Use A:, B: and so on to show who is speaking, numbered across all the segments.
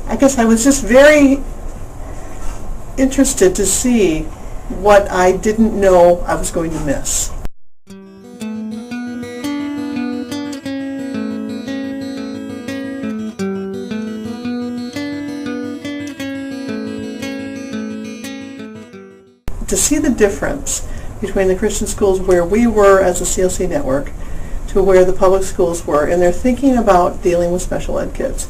A: I guess I was just very interested to see what I didn't know I was going to miss. To see the difference between the Christian schools where we were as a CLC network to where the public schools were, and they're thinking about dealing with special ed kids.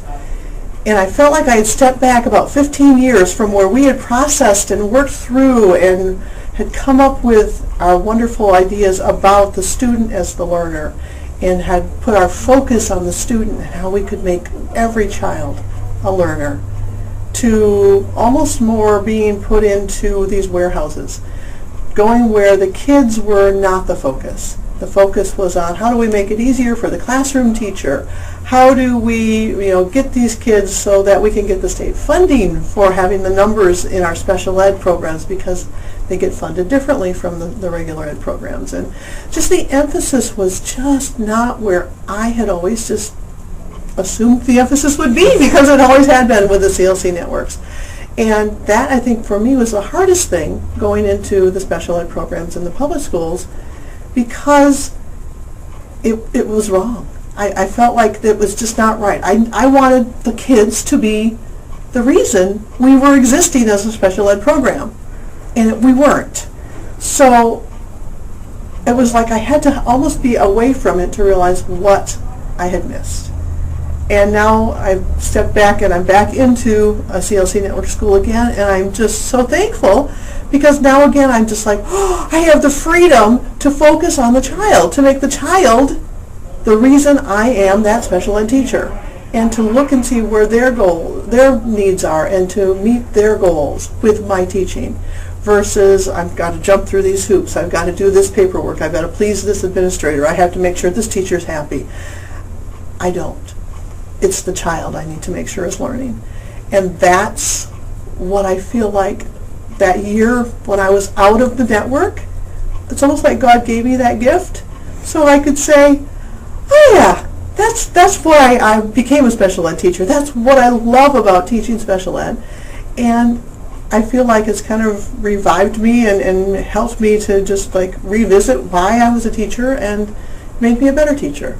A: And I felt like I had stepped back about 15 years from where we had processed and worked through and had come up with our wonderful ideas about the student as the learner, and had put our focus on the student and how we could make every child a learner, to almost more being put into these warehouses, going where the kids were not the focus. The focus was on how do we make it easier for the classroom teacher? How do we, get these kids so that we can get the state funding for having the numbers in our special ed programs, because they get funded differently from the regular ed programs. And just the emphasis was just not where I had always just assumed the emphasis would be, because it always had been with the CLC networks. And that, I think, for me was the hardest thing going into the special ed programs in the public schools, because it was wrong. I felt like it was just not right. I wanted the kids to be the reason we were existing as a special ed program, and we weren't. So it was like I had to almost be away from it to realize what I had missed. And now I've stepped back and I'm back into a CLC network school again, and I'm just so thankful, because now again I'm just like, oh, I have the freedom to focus on the child, to make the child the reason I am that special ed teacher, and to look and see where their needs are, and to meet their goals with my teaching, versus I've got to jump through these hoops, I've got to do this paperwork, I've got to please this administrator, I have to make sure this teacher's happy. I don't. It's the child I need to make sure is learning. And that's what I feel like that year when I was out of the network, it's almost like God gave me that gift so I could say, oh yeah, that's why I became a special ed teacher. That's what I love about teaching special ed. And I feel like it's kind of revived me and helped me to just like revisit why I was a teacher and made me a better teacher.